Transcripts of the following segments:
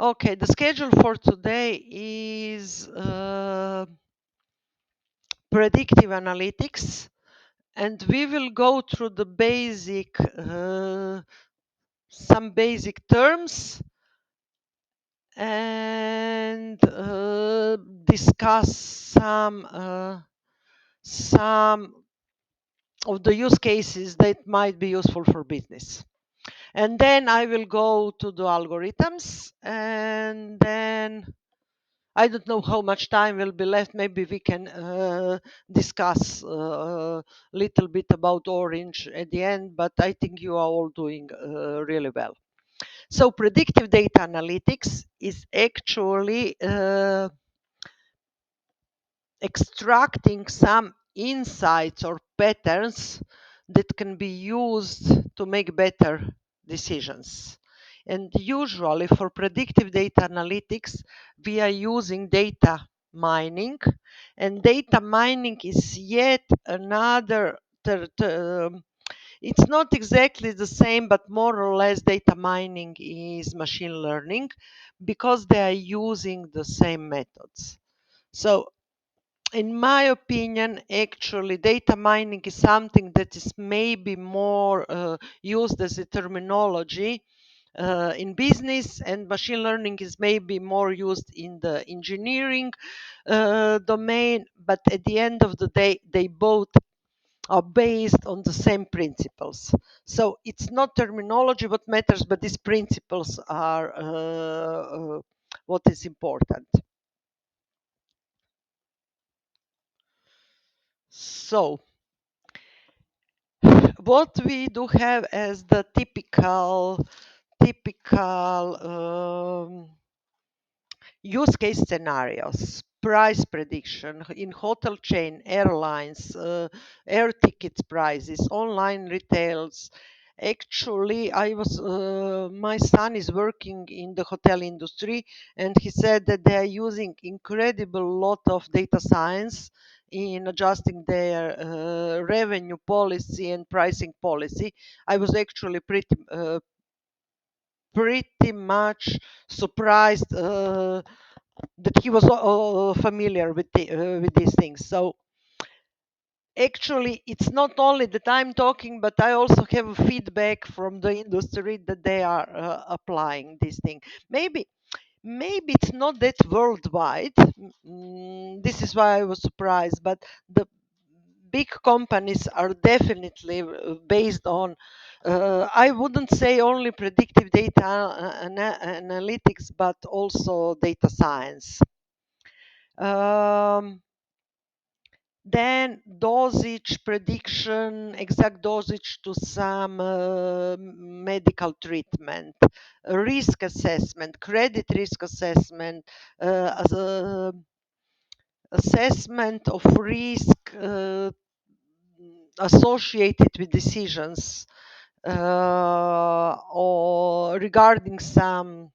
Okay, the schedule for today is predictive analytics, and we will go through the some basic terms and discuss some of the use cases that might be useful for business. And then I will go to the algorithms, and then I don't know how much time will be left. Maybe we can discuss a little bit about Orange at the end, but I think you are all doing really well. So predictive data analytics is actually extracting some insights or patterns that can be used to make better decisions. And usually for predictive data analytics, we are using data mining, and data mining is yet another. It's not exactly the same, but more or less, data mining is machine learning because they are using the same methods. So in my opinion, actually, data mining is something that is maybe more used as a terminology in business, and machine learning is maybe more used in the engineering domain. But at the end of the day, they both are based on the same principles. So it's not terminology what matters, but these principles are what is important. So what we do have as the typical use case scenarios: price prediction in hotel chain, airlines, air tickets prices, online retails. Actually, my son is working in the hotel industry, and he said that they are using incredible lot of data science in adjusting their revenue policy and pricing policy. I was actually pretty much surprised that he was familiar with these things. So actually, it's not only that I'm talking, but I also have feedback from the industry that they are applying this thing. Maybe it's not that worldwide. This is why I was surprised, but the big companies are definitely based on, I wouldn't say only predictive data analytics, but also data science. Um, then dosage prediction, exact dosage to some medical treatment, risk assessment, credit risk assessment, assessment of risk associated with decisions or regarding some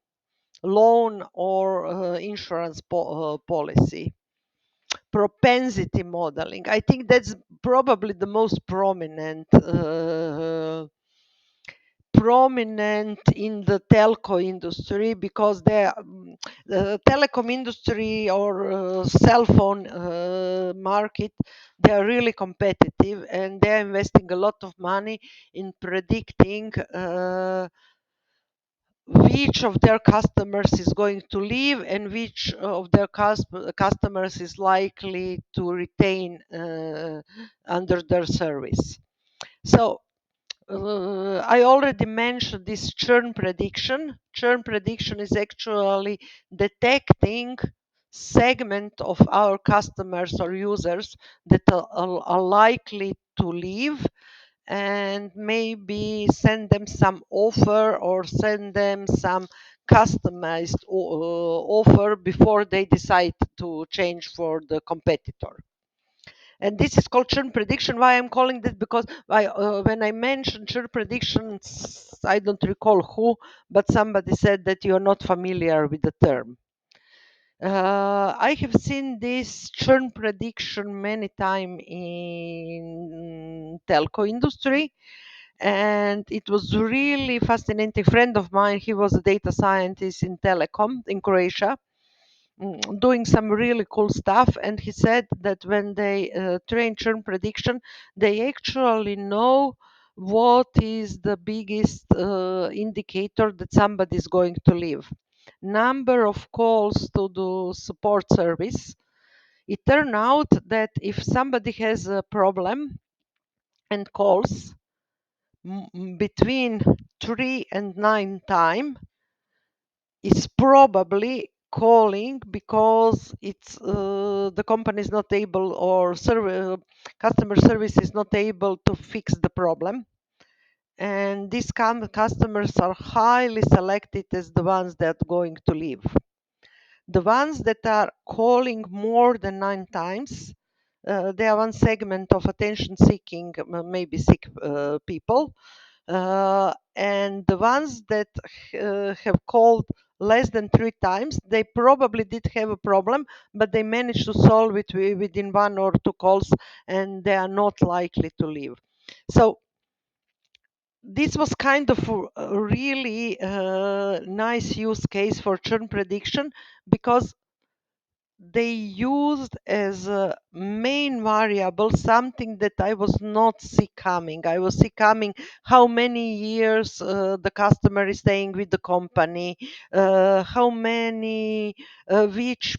loan or insurance policy. Propensity modeling, I think that's probably the most prominent in the telco industry, because the telecom industry or cell phone market, they are really competitive, and they are investing a lot of money in predicting which of their customers is going to leave and which of their customers is likely to retain under their service. So I already mentioned this churn prediction. Churn prediction is actually detecting segment of our customers or users that are likely to leave, and maybe send them some offer or send them some customized offer before they decide to change for the competitor. And this is called churn prediction. Why I'm calling this? Because when I mentioned churn predictions, I don't recall who, but somebody said that you're not familiar with the term. I have seen this churn prediction many times in telco industry, And it was really fascinating. Friend of mine, he was a data scientist in telecom in Croatia, doing some really cool stuff. And he said that when they train churn prediction, they actually know what is the biggest indicator that somebody is going to leave. Number of calls to the support service. It turned out that if somebody has a problem and calls between 3 and 9 time, is probably calling because it's the company is not able, or customer service is not able to fix the problem. And these customers are highly selected as the ones that are going to leave. The ones that are calling more than 9 times, they are one segment of attention seeking, maybe sick people. And the ones that have called less than 3 times, they probably did have a problem, but they managed to solve it within 1 or 2 calls, and they are not likely to leave. So this was kind of a really nice use case for churn prediction, because they used as a main variable something that I was not see coming. I was see coming how many years the customer is staying with the company, how many, which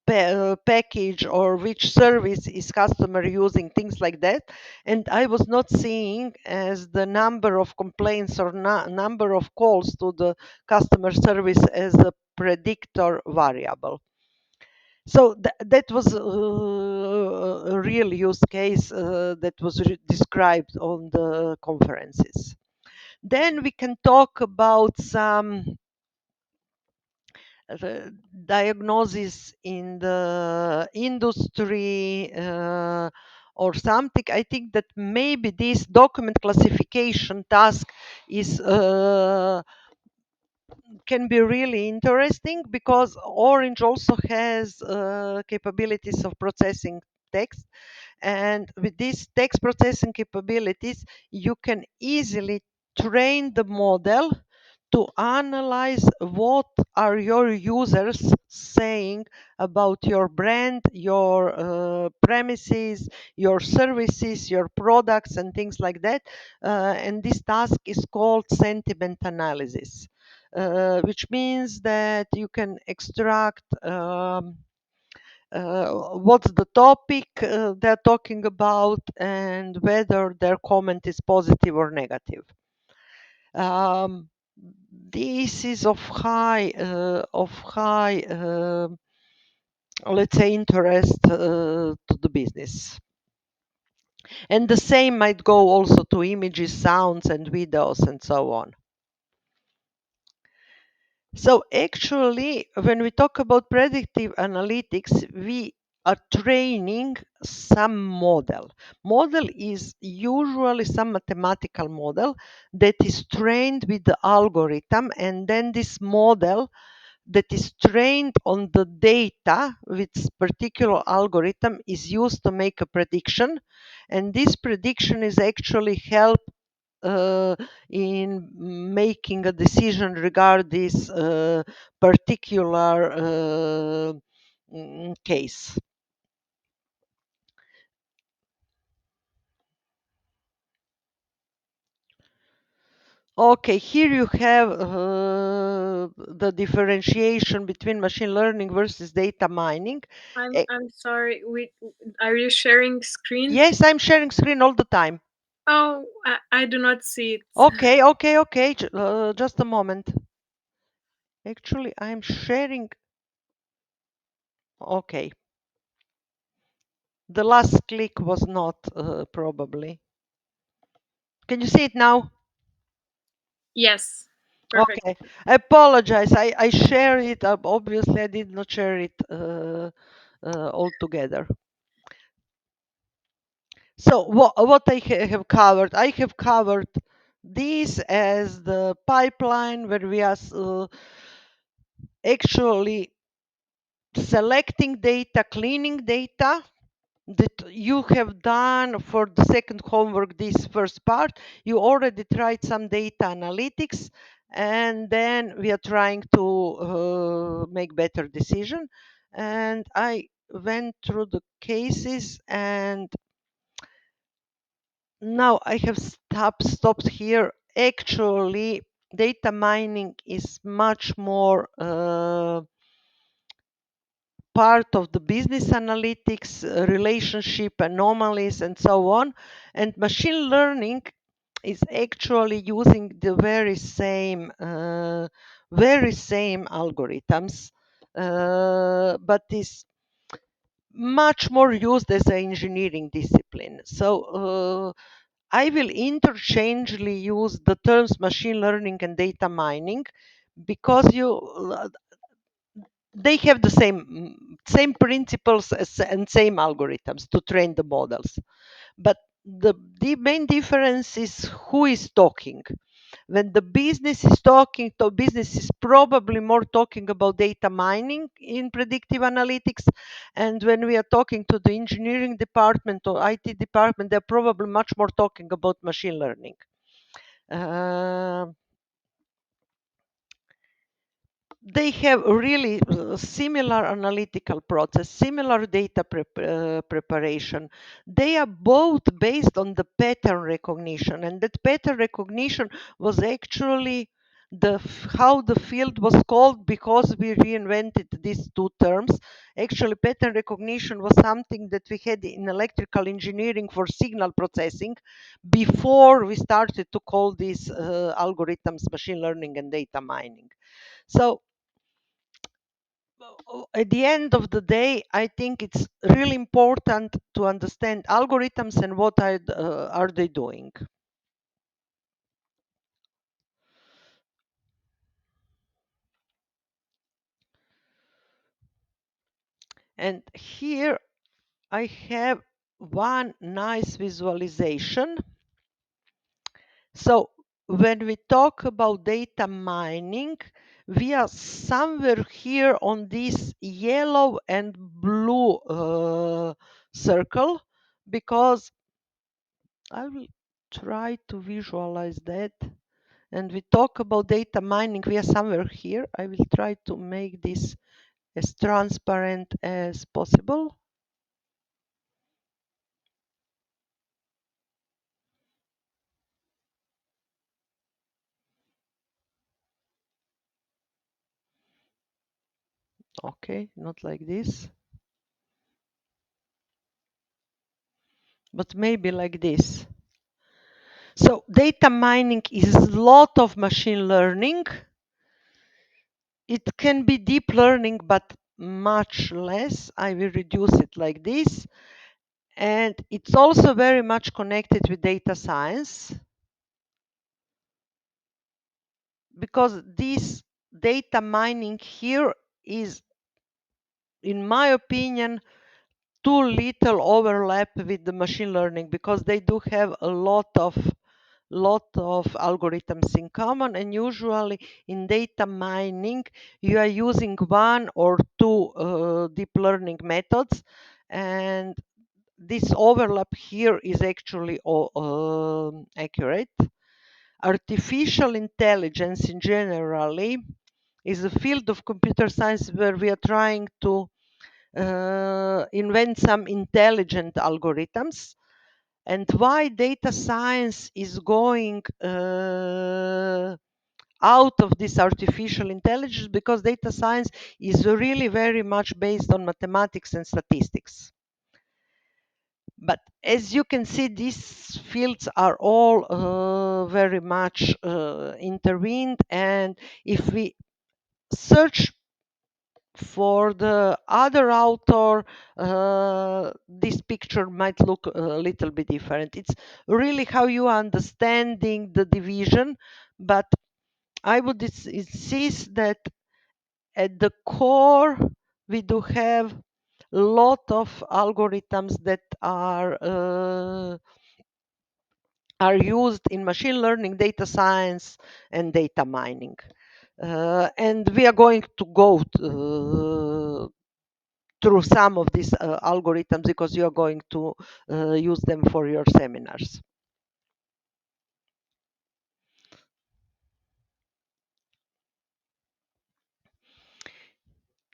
package or which service is customer using, things like that. And I was not seeing as the number of complaints or number of calls to the customer service as a predictor variable. So that was a real use case that was described on the conferences. Then we can talk about some diagnosis in the industry or something. I think that maybe this document classification task is can be really interesting, because Orange also has capabilities of processing text. And with these text processing capabilities, you can easily train the model to analyze what are your users saying about your brand, your premises, your services, your products, and things like that. And this task is called sentiment analysis, which means that you can extract what's the topic they're talking about, and whether their comment is positive or negative. Um, this is of high, let's say, interest to the business. And the same might go also to images, sounds, and videos, and so on. So actually, when we talk about predictive analytics, we are training some model. Model is usually some mathematical model that is trained with the algorithm, and then this model that is trained on the data with particular algorithm is used to make a prediction. And this prediction is actually help uh, in making a decision regarding this particular case. Okay, here you have the differentiation between machine learning versus data mining. I'm Eh, I'm sorry. Are you sharing screen? yes, I'm sharing screen all the time. Oh, I do not see it. Okay. Just a moment. Actually, I'm sharing. Okay. The last click was not probably. Can you see it now? Yes, perfect. Okay. I apologize. I share it. Obviously, I did not share it all together. So what I have covered, I have covered this as the pipeline where we are actually selecting data, cleaning data, that you have done for the second homework, this first part. You already tried some data analytics, and then we are trying to make better decision. And I went through the cases, and now I have stopped here. Actually, data mining is much more part of the business analytics, relationship anomalies, and so on. And machine learning is actually using the very same algorithms, but is much more used as an engineering discipline. So I will interchangeably use the terms machine learning and data mining because they have the same principles and same algorithms to train the models. But the main difference is who is talking. When the business is talking, the business is probably more talking about data mining in predictive analytics. And when we are talking to the engineering department or IT department, they're probably much more talking about machine learning. Uh, they have really similar analytical process, similar data preparation. They are both based on the pattern recognition, and that pattern recognition was actually how the field was called because we reinvented these two terms. Actually, pattern recognition was something that we had in electrical engineering for signal processing before we started to call these algorithms machine learning and data mining. So at the end of the day, I think it's really important to understand algorithms and what are they doing. And here I have one nice visualization. So when we talk about data mining, we are somewhere here on this yellow and blue circle, because I will try to visualize that. And we talk about data mining, we are somewhere here. I will try to make this as transparent as possible. Okay, not like this, but maybe like this. So data mining is a lot of machine learning. It can be deep learning, but much less. I will reduce it like this. And it's also very much connected with data science, because this data mining here is, in my opinion, too little overlap with the machine learning, because they do have a lot of algorithms in common, and usually in data mining you are using one or two deep learning methods, and this overlap here is actually accurate. Artificial intelligence in generally is a field of computer science where we are trying to invent some intelligent algorithms. And why data science is going out of this artificial intelligence? Because data science is really very much based on mathematics and statistics. But as you can see, these fields are all very much intervened. And if we search for the other author, this picture might look a little bit different. It's really how you are understanding the division, but I would insist that at the core we do have a lot of algorithms that are used in machine learning, data science, and data mining. And we are going to go through some of these algorithms because you are going to use them for your seminars.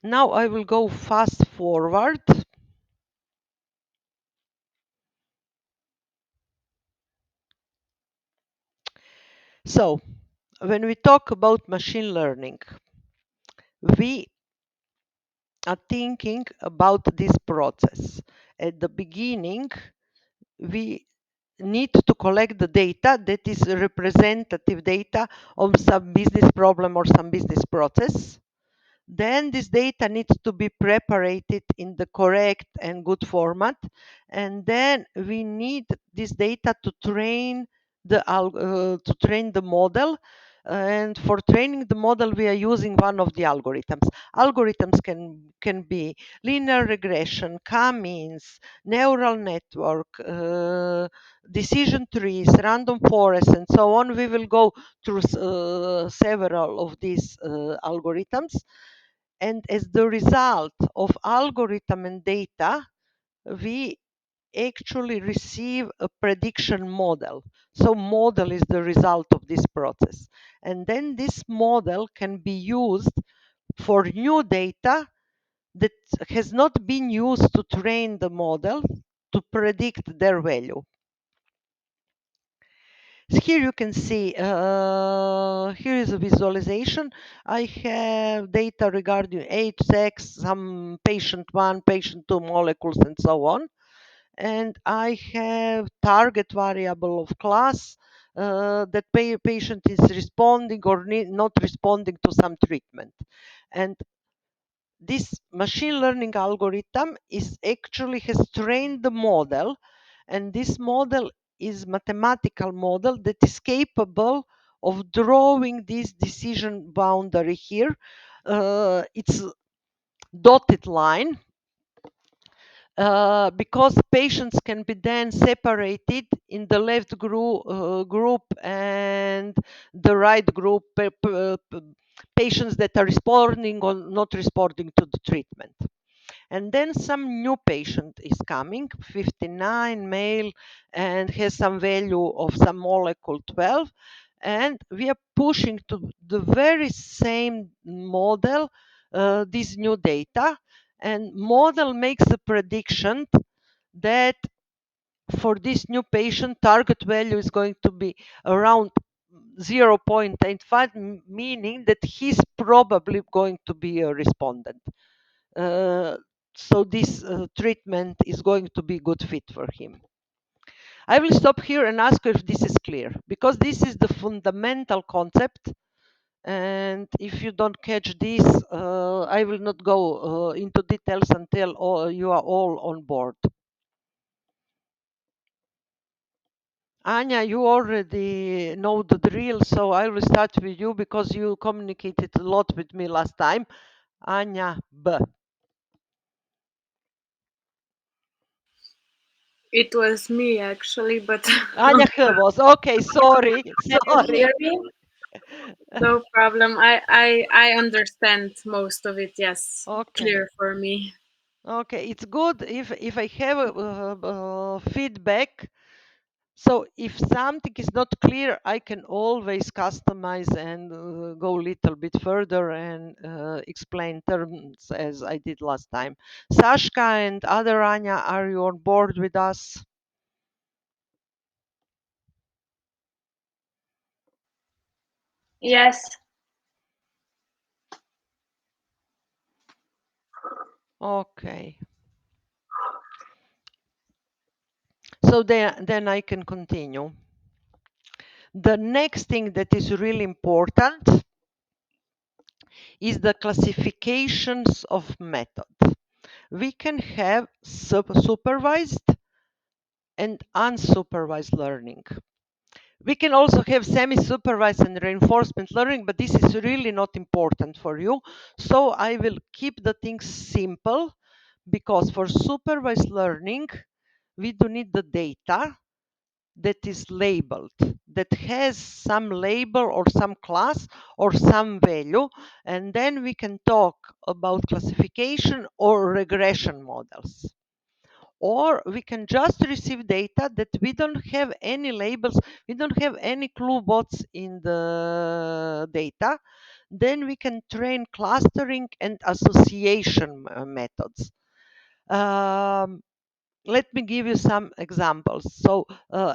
Now I will go fast forward. So when we talk about machine learning, we are thinking about this process. At the beginning, we need to collect the data that is representative data of some business problem or some business process. Then this data needs to be prepared in the correct and good format. And then we need this data to train the model. And for training the model, we are using one of the algorithms. Algorithms can be linear regression, k-means, neural network, decision trees, random forest, and so on. We will go through several of these algorithms. And as the result of algorithm and data, we actually receive a prediction model. So model is the result of this process. And then this model can be used for new data that has not been used to train the model to predict their value. Here you can see, here is a visualization. I have data regarding age, sex, some patient 1, patient 2 molecules, and so on. And I have target variable of class that patient is responding or not responding to some treatment. And this machine learning algorithm is actually has trained the model, and this model is mathematical model that is capable of drawing this decision boundary here. It's dotted line because patients can be then separated in the left group and the right group, patients that are responding or not responding to the treatment. And then some new patient is coming, 59, male, and has some value of some molecule 12. And we are pushing to the very same model this new data. And model makes a prediction that for this new patient, target value is going to be around 0.85, meaning that he's probably going to be a respondent. So this treatment is going to be good fit for him. I will stop here and ask if this is clear, because this is the fundamental concept. And if you don't catch this, I will not go into details until you are all on board. Anya, you already know the drill, so I will start with you because you communicated a lot with me last time. Anya B. It was me actually, but Anya H was. Okay, sorry, can you sorry. hear me? No problem. I understand most of it. Yes, Okay. clear for me. Okay, it's good if I have feedback. So if something is not clear, I can always customize and go a little bit further and explain terms as I did last time. Sashka and other Anya, are you on board with us? Yes. Okay. So then I can continue. The next thing that is really important is the classifications of methods. We can have supervised and unsupervised learning. We can also have semi-supervised and reinforcement learning, but this is really not important for you. So I will keep the things simple, because for supervised learning, we do need the data that is labeled. that has some label or some class or some value, and then we can talk about classification or regression models. Or we can just receive data that we don't have any labels, we don't have any clue what's in the data. Then we can train clustering and association methods. Um, Let me give you some examples. So,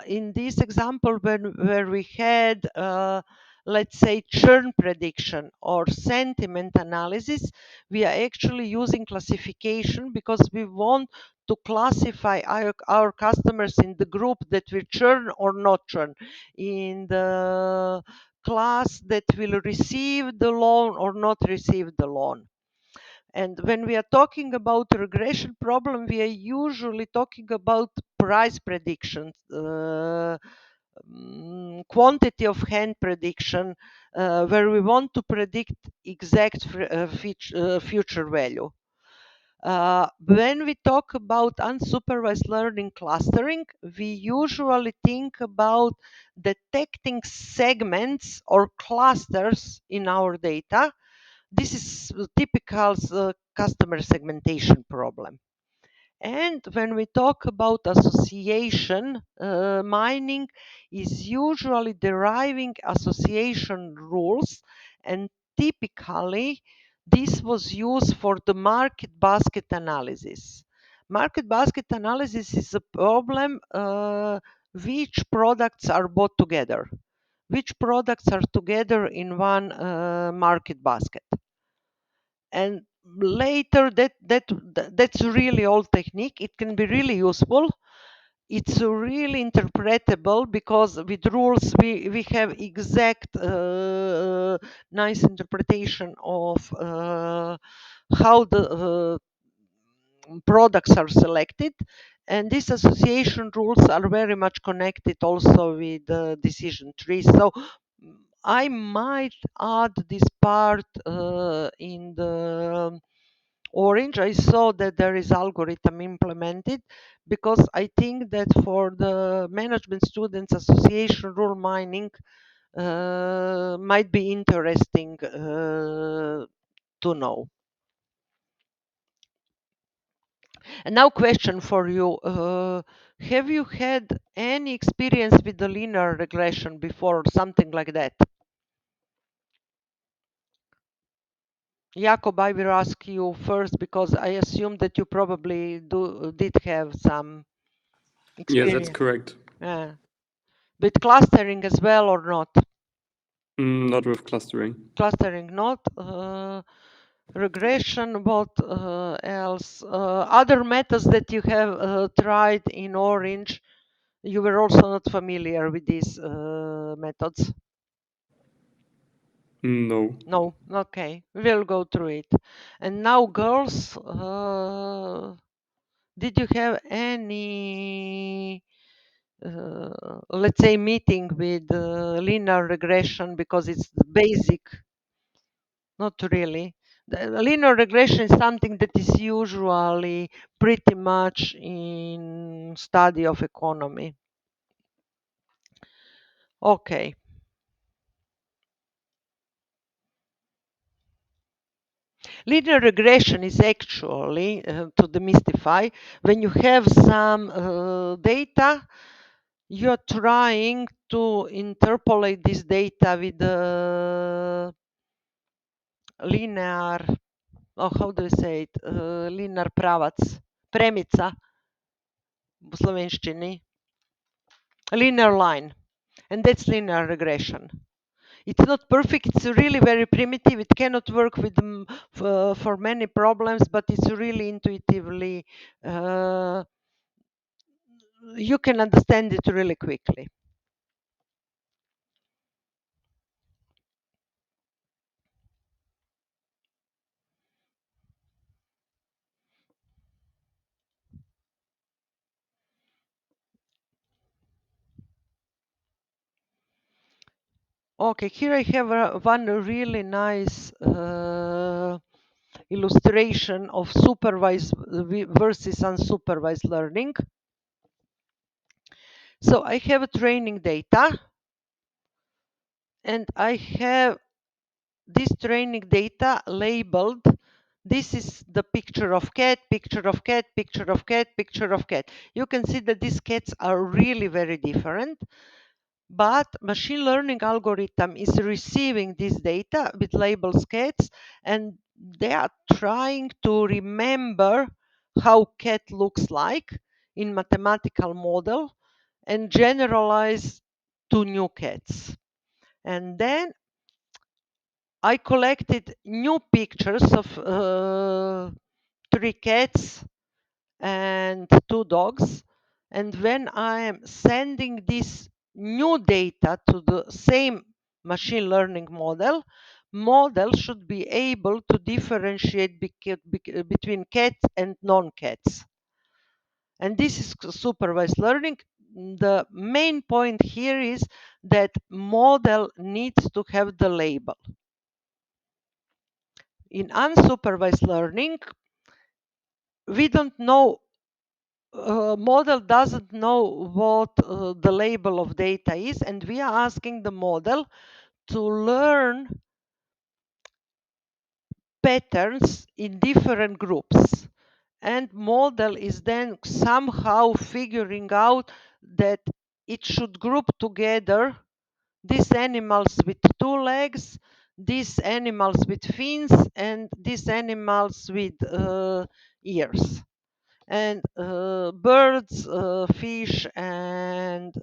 in this example, where we had, let's say, churn prediction or sentiment analysis, we are actually using classification because we want to classify our customers in the group that will churn or not churn, in the class that will receive the loan or not receive the loan. And when we are talking about regression problem, we are usually talking about price predictions, quantity of hand prediction, where we want to predict exact future value. When we talk about unsupervised learning clustering, we usually think about detecting segments or clusters in our data. This is a typical customer segmentation problem. And when we talk about association, mining is usually deriving association rules, and typically this was used for the market basket analysis. Market basket analysis is a problem which products are bought together, which products are together in one market basket. And later that's really old technique. It can be really useful. It's really interpretable because with rules we have exact nice interpretation of how the products are selected, and these association rules are very much connected also with the decision tree. So I might add this part in the Orange. I saw that there is algorithm implemented because I think that for the management students association rule mining might be interesting to know. And now question for you. Have you had any experience with the linear regression before or something like that? Jakob, I will ask you first because I assume that you probably did have some Yes, that's experience. correct. Yeah. With clustering as well or not? Not with clustering. Clustering not. Regression, what else? Other methods that you have tried in Orange, you were also not familiar with these methods? No. No, okay, we'll go through it. And now, girls, did you have any, let's say, meeting with linear regression because it's the basic? Not really. The linear regression is something that is usually pretty much in study of economy. Okay. Linear regression is actually, to demystify, when you have some data, you're trying to interpolate this data with the linear, oh, how do you say it, linear pravac, premica u slovenščini, linear line, and that's linear regression. It's not perfect, it's really very primitive, it cannot work with for many problems, but it's really intuitively, you can understand it really quickly. Okay, here I have one really nice illustration of supervised versus unsupervised learning. So I have training data and I have this training data labeled. This is the picture of cat, picture of cat, picture of cat, picture of cat. You can see that these cats are really very different, but machine learning algorithm is receiving this data with labels cats, and they are trying to remember how cat looks like in mathematical model and generalize to new cats. And then I collected new pictures of 3 cats and 2 dogs. And when I am sending this new data to the same machine learning model should be able to differentiate between cats and non-cats. And this is supervised learning. The main point here is that model needs to have the label. In unsupervised learning, we don't know, model doesn't know what the label of data is, and we are asking the model to learn patterns in different groups. And model is then somehow figuring out that it should group together these animals with 2 legs, these animals with fins, and these animals with ears. And birds, fish, and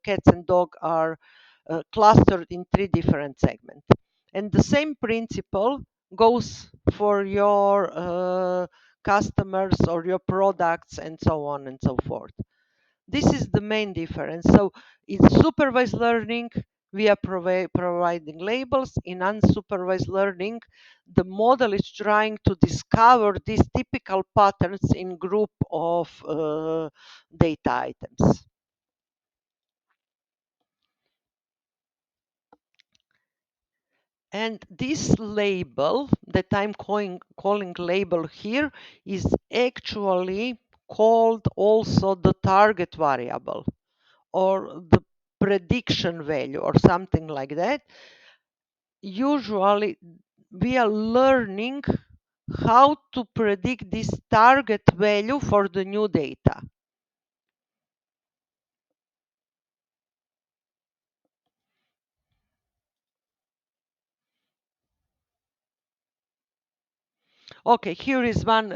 cats and dog are clustered in 3 different segments. And the same principle goes for your customers or your products and so on and so forth. This is the main difference. So in supervised learning, we are providing labels. In unsupervised learning, the model is trying to discover these typical patterns in group of data items. And this label that I'm calling label here is actually called also the target variable, or the prediction value, or something like that. Usually we are learning how to predict this target value for the new data. Okay, here is one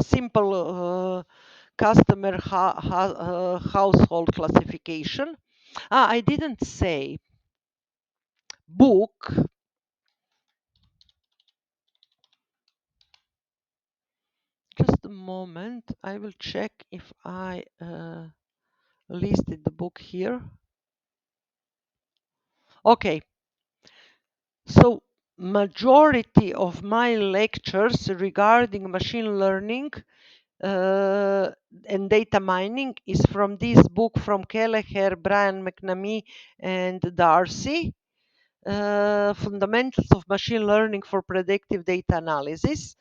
simple customer household classification. I didn't say book. Just a moment. I will check if I listed the book here. Okay. So majority of my lectures regarding machine learning and data mining is from this book from Kelleher, Brian McNamee, and Darcy. Fundamentals of Machine Learning for Predictive Data Analysis.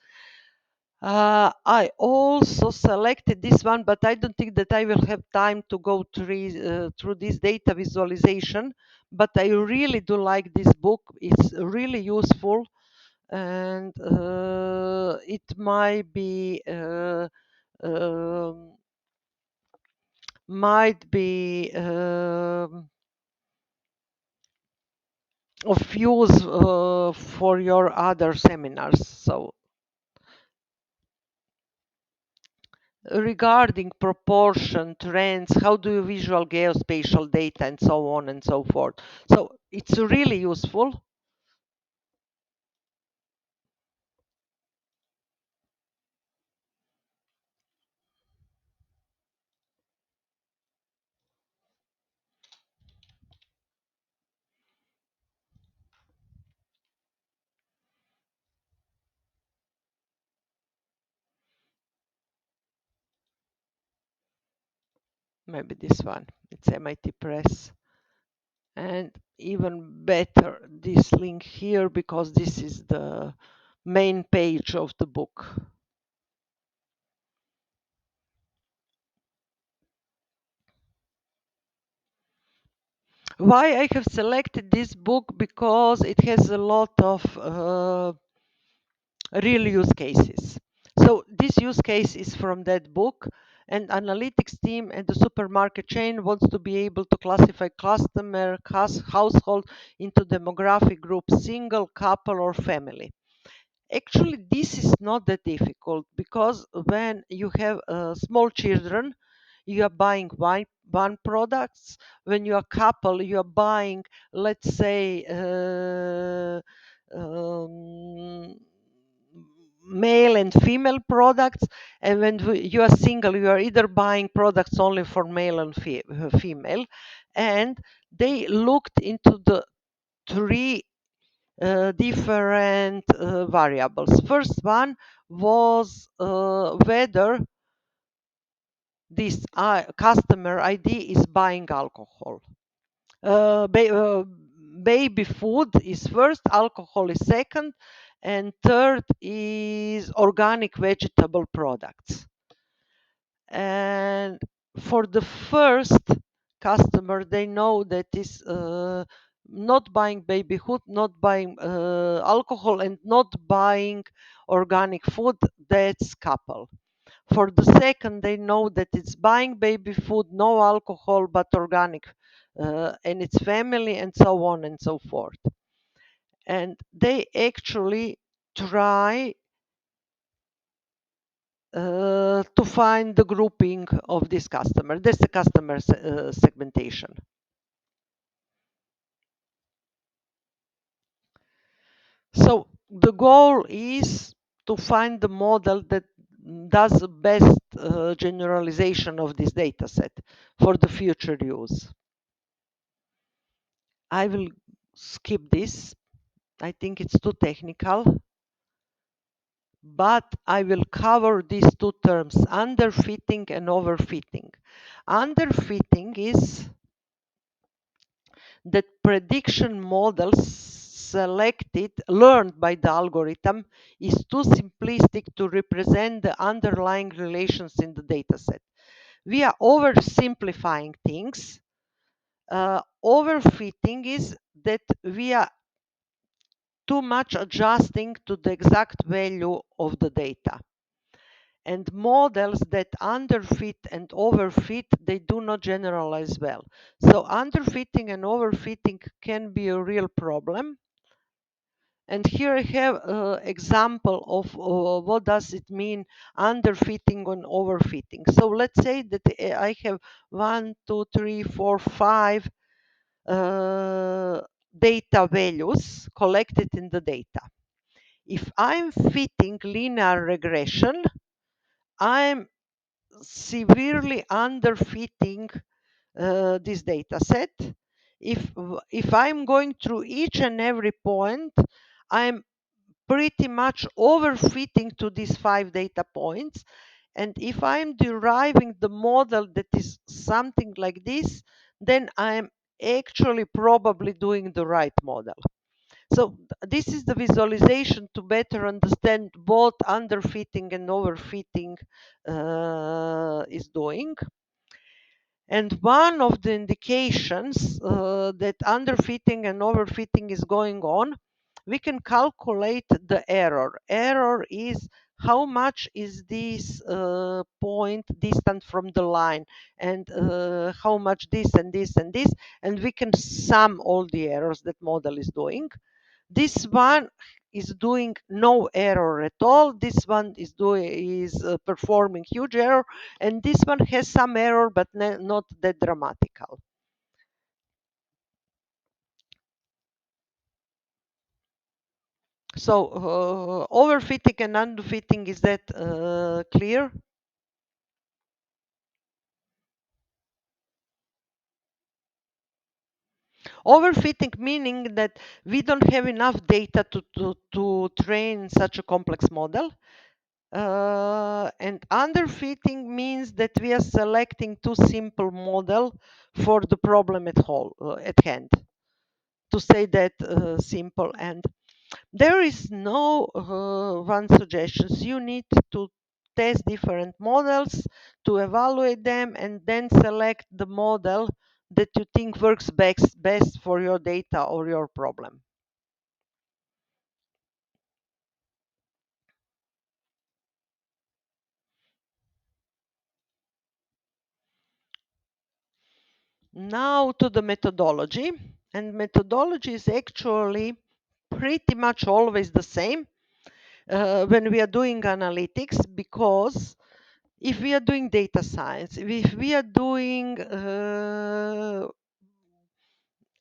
I also selected this one, but I don't think that I will have time to go through this data visualization. But I really do like this book. It's really useful, and it might be um, might be of use for your other seminars. So regarding proportion, trends, how do you visual geospatial data, and so on and so forth. So it's really useful. Maybe this one, it's MIT Press. And even better, this link here, because this is the main page of the book. Why I have selected this book? Because it has a lot of real use cases. So this use case is from that book. And analytics team and the supermarket chain wants to be able to classify customer household into demographic groups, single, couple, or family. Actually, this is not that difficult because when you have small children, you are buying one products. When you are couple, you are buying, let's say, male and female products. And when you are single, you are either buying products only for male and female. And they looked into the three different variables. First one was whether this customer ID is buying alcohol. Uh, ba- uh, Baby food is first, alcohol is second, and third is organic vegetable products. And for the first customer, they know that is not buying baby food, not buying alcohol, and not buying organic food. That's couple. For the second, they know that it's buying baby food, no alcohol, but organic, and it's family, and so on and so forth. And they actually try to find the grouping of this customer. That's the customer segmentation. So the goal is to find the model that does the best generalization of this data set for the future use. I will skip this. I think it's too technical, but I will cover these two terms, underfitting and overfitting. Underfitting is that prediction models learned by the algorithm is too simplistic to represent the underlying relations in the dataset. We are oversimplifying things. Overfitting is that we are too much adjusting to the exact value of the data. And models that underfit and overfit, they do not generalize well. So underfitting and overfitting can be a real problem. And here I have an example of what does it mean underfitting and overfitting. So let's say that I have 1, 2, 3, 4, 5 data values collected in the data. If I'm fitting linear regression, I'm severely underfitting this data set. If I'm going through each and every point, I'm pretty much overfitting to these 5 data points. And if I'm deriving the model that is something like this, then I'm actually probably doing the right model. So this is the visualization to better understand what underfitting and overfitting is doing. And one of the indications that underfitting and overfitting is going on, we can calculate the error. Error is how much is this point distant from the line, and how much this and this and this, and we can sum all the errors that model is doing. This one is doing no error at all. This one is performing huge error, and this one has some error, but not that dramatical. So overfitting and underfitting, is that clear? Overfitting meaning that we don't have enough data to train such a complex model. And underfitting means that we are selecting too simple model for the problem at hand. To say that simple, and there is no one suggestions. You need to test different models to evaluate them and then select the model that you think works best for your data or your problem. Now to the methodology, and methodology is actually pretty much always the same when we are doing analytics, because if we are doing data science, if we are doing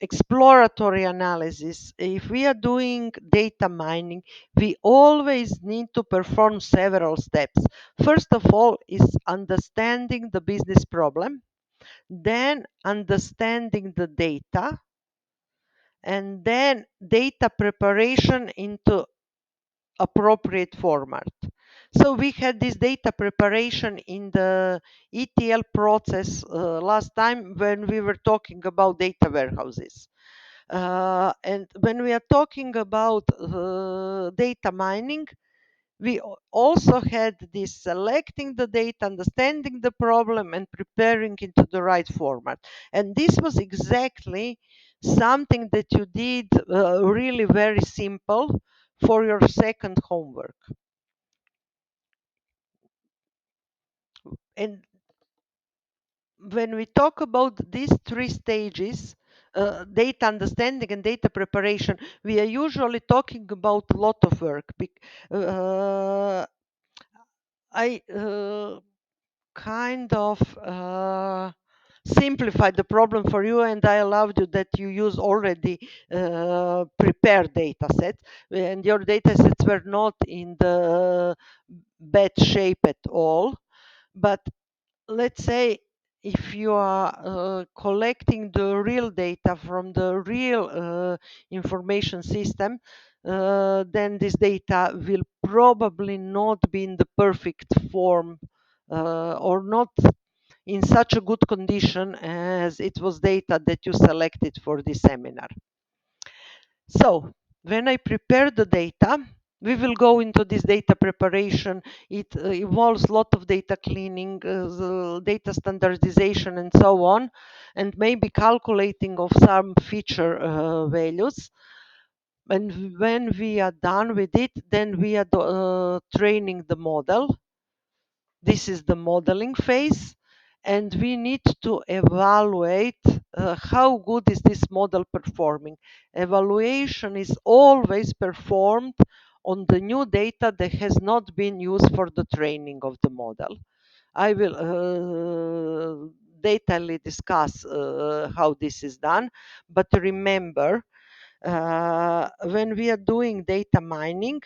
exploratory analysis, if we are doing data mining, we always need to perform several steps. First of all is understanding the business problem, then understanding the data, and then data preparation into appropriate format. So we had this data preparation in the ETL process last time when we were talking about data warehouses. And when we are talking about data mining, we also had this selecting the data, understanding the problem, and preparing into the right format. And this was exactly something that you did really very simple for your second homework. And when we talk about these three stages, data understanding and data preparation, we are usually talking about a lot of work. I kind of simplified the problem for you, and I allowed you that you use already prepared data sets, and your data sets were not in the bad shape at all. But let's say if you are collecting the real data from the real information system, then this data will probably not be in the perfect form or not in such a good condition as it was data that you selected for this seminar. So when I prepare the data, we will go into this data preparation. It involves a lot of data cleaning, the data standardization, and so on, and maybe calculating of some feature values. And when we are done with it, then we are training the model. This is the modeling phase, and we need to evaluate how good is this model performing. Evaluation is always performed on the new data that has not been used for the training of the model. I will detailedly discuss how this is done, but remember, when we are doing data mining,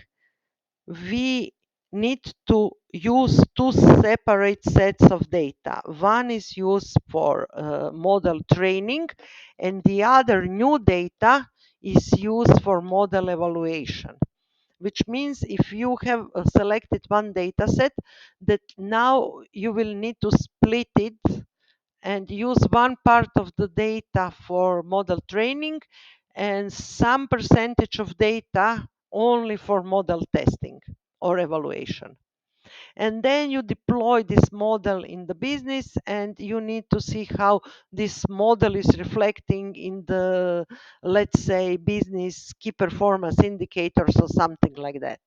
we need to use two separate sets of data. One is used for model training, and the other new data is used for model evaluation. Which means if you have selected one data set, that now you will need to split it and use one part of the data for model training and some percentage of data only for model testing or evaluation. And then you deploy this model in the business, and you need to see how this model is reflecting in the, let's say, business key performance indicators or something like that.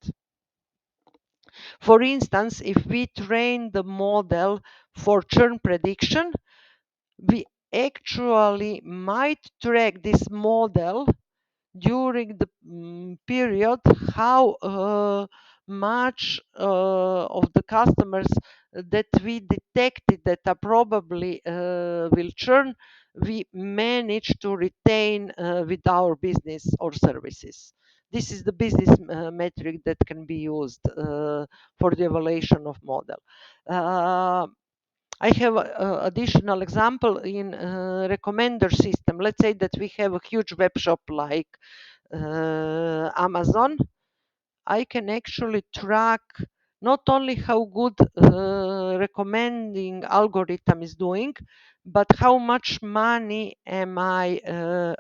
For instance, if we train the model for churn prediction, we actually might track this model during the period how much of the customers that we detected that are probably will churn, we manage to retain with our business or services. This is the business metric that can be used for the evaluation of model. Uh, I have an additional example in recommender system. Let's say that we have a huge web shop like Amazon. I can actually track not only how good recommending algorithm is doing, but how much money am I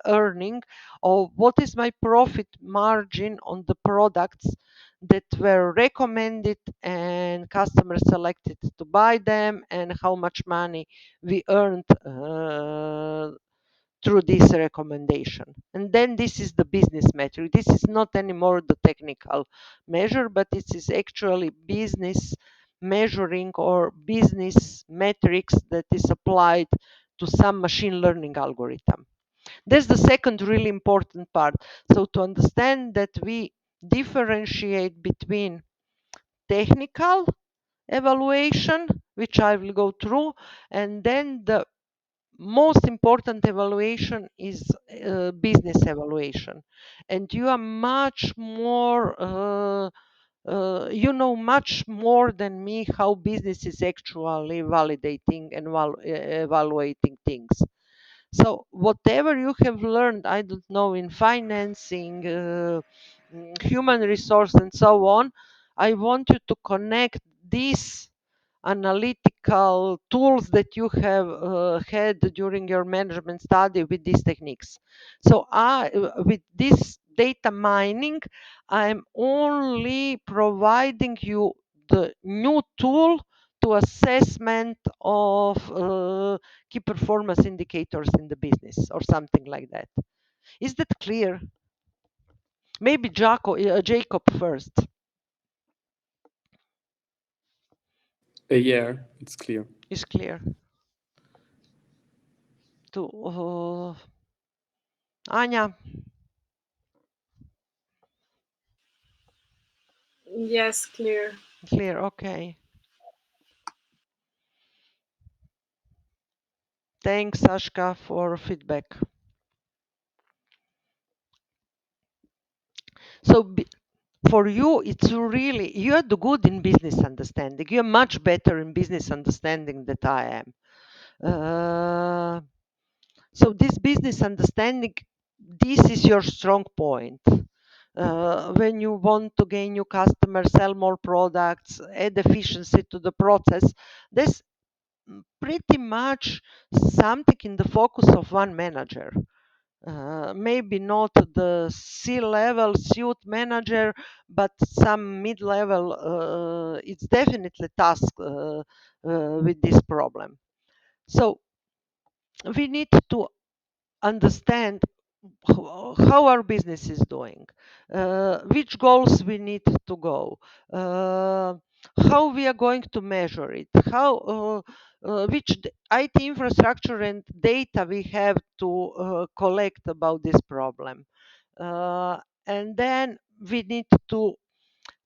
earning, or what is my profit margin on the products that were recommended and customers selected to buy them, and how much money we earned through this recommendation. And then this is the business metric. This is not anymore the technical measure, but it is actually business measuring or business metrics that is applied to some machine learning algorithm. That's the second really important part. So to understand that we differentiate between technical evaluation, which I will go through, and then the most important evaluation is business evaluation. And you are much more you know much more than me how business is actually validating and evaluating things. So whatever you have learned, I don't know, in financing, human resource, and so on, I want you to connect these analytical tools that you have had during your management study with these techniques. So with this data mining, I'm only providing you the new tool to assessment of key performance indicators in the business or something like that. Is that clear? Maybe Jacob first. Yeah, it's clear. Is clear. To Anya, Yes, clear. clear. Okay. Thanks, Sashka, for feedback. So for you, it's really, you are the good in business understanding. You're much better in business understanding than I am. Uh, so this business understanding, this is your strong point. When you want to gain new customers, sell more products, add efficiency to the process, this pretty much something in the focus of one manager. Maybe not the C-level suit manager, but some mid-level. It's definitely task with this problem. So we need to understand how our business is doing, which goals we need to go, uh, how we are going to measure it, how which IT infrastructure and data we have to collect about this problem. Uh, and then we need to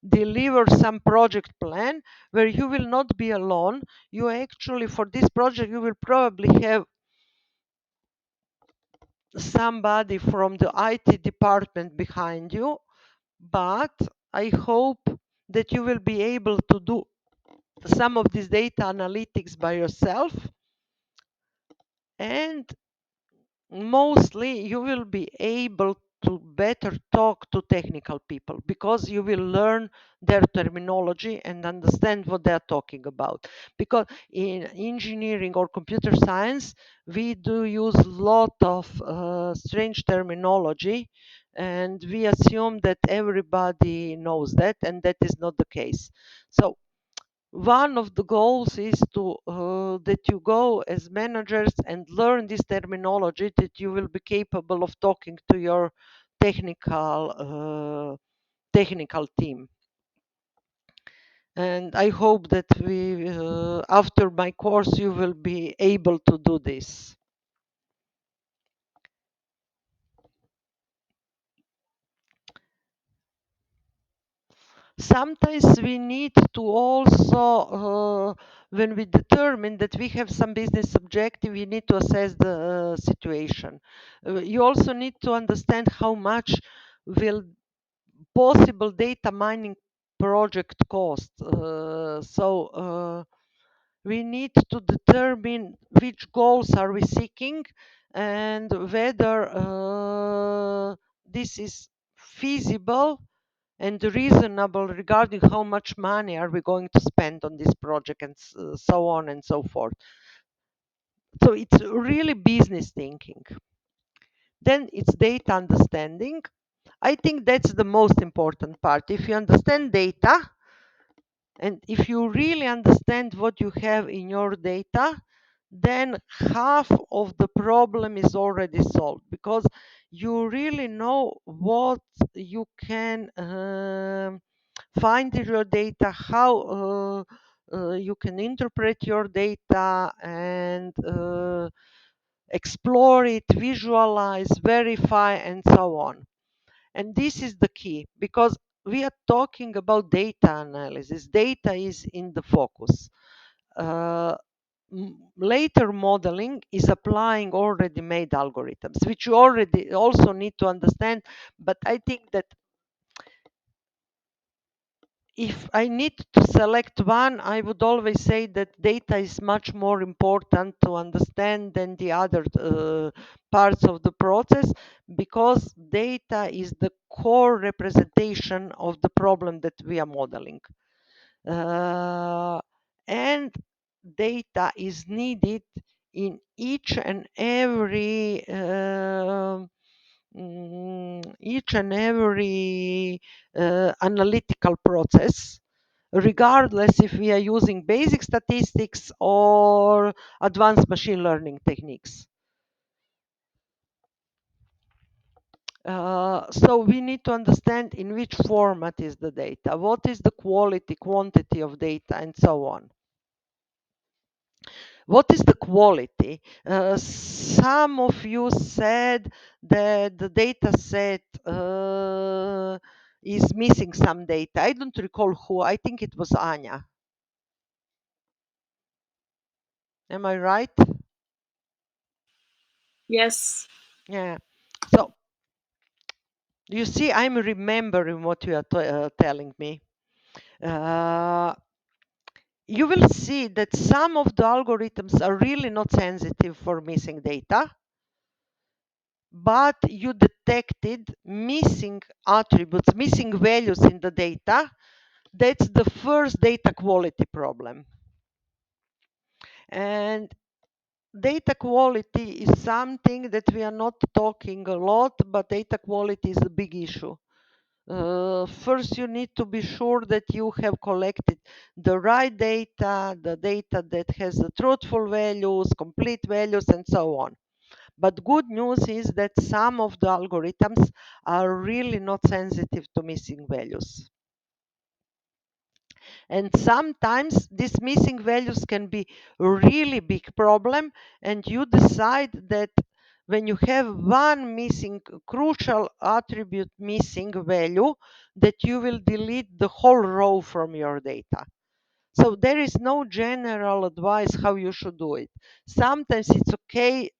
deliver some project plan where you will not be alone. You actually, for this project, you will probably have somebody from the IT department behind you, but I hope that you will be able to do some of this data analytics by yourself, and mostly you will be able to better talk to technical people because you will learn their terminology and understand what they are talking about. Because in engineering or computer science, we do use a lot of strange terminology, and we assume that everybody knows that, and that is not the case. So one of the goals is to that you go as managers and learn this terminology, that you will be capable of talking to your technical team. And I hope that we after my course you will be able to do this. Sometimes we need to also, when we determine that we have some business objective, we need to assess the situation. You also need to understand how much will possible data mining project cost. We need to determine which goals are we seeking and whether this is feasible and reasonable regarding how much money are we going to spend on this project, and so on and so forth. So it's really business thinking. Then it's data understanding. I think that's the most important part. If you understand data, and if you really understand what you have in your data, then half of the problem is already solved, because you really know what you can find in your data, how you can interpret your data and explore it, visualize, verify, and so on. And this is the key, because we are talking about data analysis. Data is in the focus. Uh, Later modeling is applying already made algorithms, which you already also need to understand. But I think that if I need to select one, I would always say that data is much more important to understand than the other parts of the process, because data is the core representation of the problem that we are modeling. And data is needed in each and every analytical process, regardless if we are using basic statistics or advanced machine learning techniques. So we need to understand in which format is the data, what is the quality, quantity of data, and so on. What is the quality? Some of you said that the data set is missing some data. I don't recall who. I think it was Anya. Am I right? Yes. Yeah. So you see, I'm remembering what you are telling me. You will see that some of the algorithms are really not sensitive for missing data, but you detected missing attributes, missing values in the data. That's the first data quality problem. And data quality is something that we are not talking a lot, but data quality is a big issue. First, you need to be sure that you have collected the right data, the data that has the truthful values, complete values, and so on. But good news is that some of the algorithms are really not sensitive to missing values. And sometimes these missing values can be a really big problem, and you decide that when you have one missing crucial attribute missing value, that you will delete the whole row from your data. So there is no general advice how you should do it. Sometimes it's okay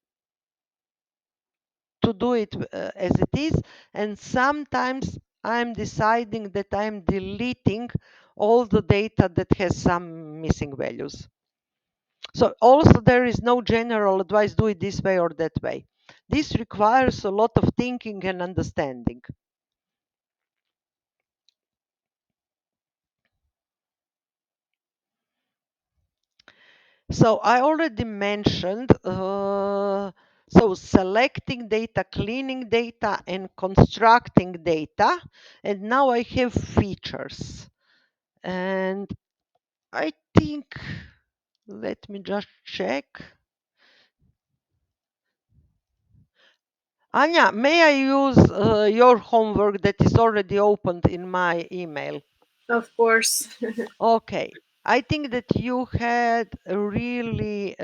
to do it as it is, and sometimes I'm deciding that I'm deleting all the data that has some missing values. So also there is no general advice, do it this way or that way. This requires a lot of thinking and understanding. So I already mentioned, so selecting data, cleaning data, and constructing data. And now I have features. And I think, let me just check. Anya, may I use your homework that is already opened in my email? Of course. Okay. I think that you had a really,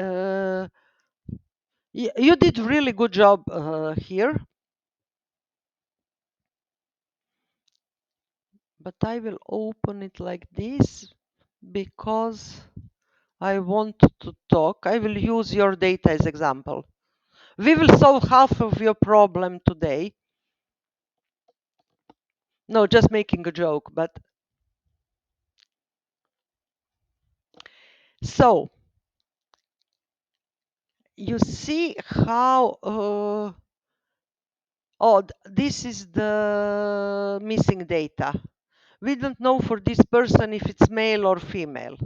you did really good job here. But I will open it like this because I want to talk. I will use your data as example. We will solve half of your problem today. No, just making a joke, but so you see how this is the missing data. We don't know for this person if it's male or female.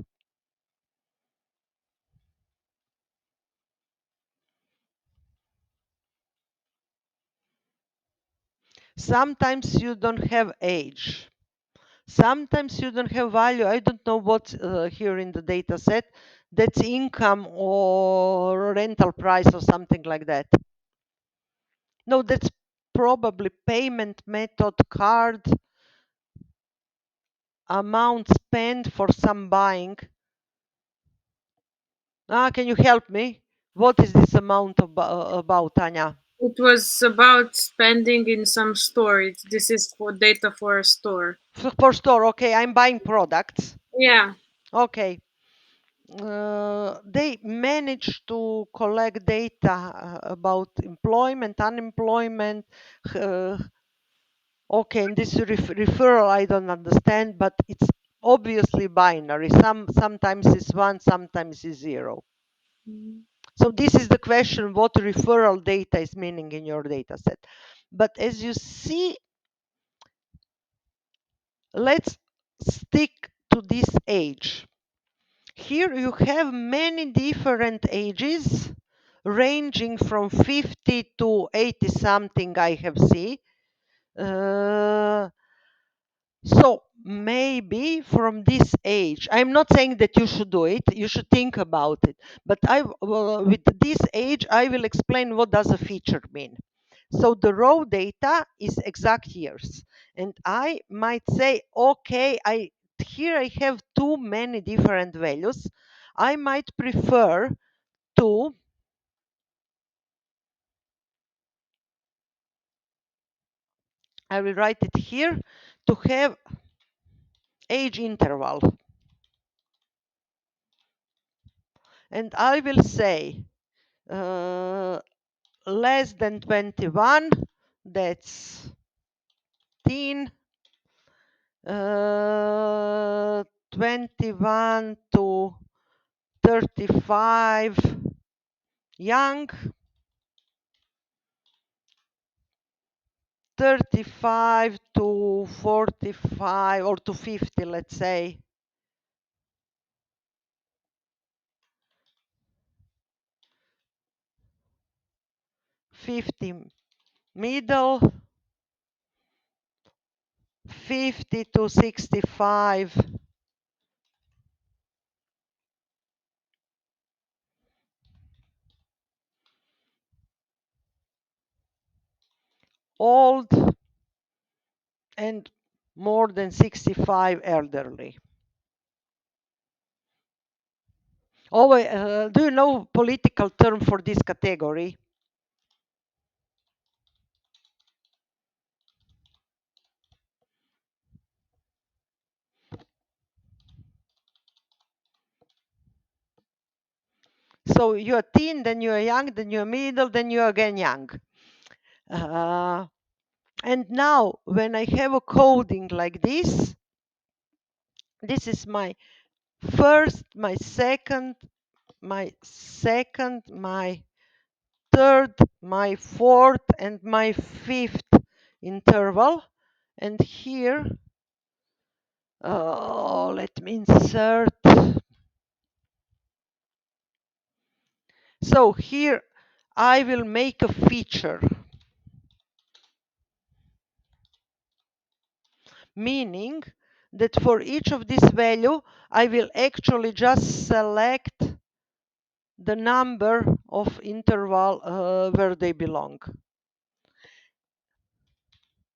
Sometimes you don't have age. Sometimes you don't have value. I don't know what's here in the data set. That's income or rental price or something like that. No, that's probably payment method, card, amount spent for some buying. Can you help me? What is this amount about, Tanya? It was about spending in some store. This is for data for a store. For store, okay, I'm buying products. Yeah. Okay. They managed to collect data about employment, unemployment. Uh, okay, and this referral I don't understand, but it's obviously binary. Sometimes it's one, sometimes it's zero. Mhm. So this is the question: what referral data is meaning in your data set? But as you see, let's stick to this age. Here you have many different ages ranging from 50 to 80 something I have seen. Uh, so maybe from this age, I'm not saying that you should do it, you should think about it. But with this age, I will explain what does a feature mean. So the raw data is exact years. And I might say, okay, here I have too many different values. I might prefer to I will write it here to have age interval. And I will say less than 21, that's teen, 21 to 35, young, 35 to 45 or to 50, let's say, 50 middle, 50 to 65 old, and more than 65 elderly. Oh, do you know political term for this category? So you're teen, then you're young, then you're middle, then you're again young. Uh, and now when I have a coding like this is my first, my second, my third, my fourth, and my fifth interval. And here, let me insert. So here I will make a feature, meaning that for each of this value, I will actually just select the number of interval where they belong.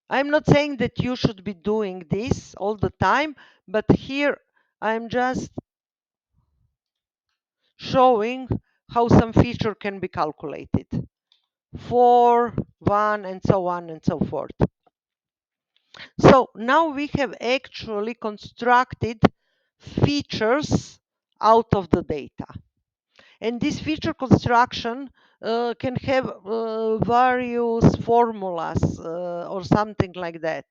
I'm not saying that you should be doing this all the time, but here I'm just showing how some feature can be calculated. 4, 1, and so on and so forth. So now we have actually constructed features out of the data. And this feature construction can have various formulas or something like that.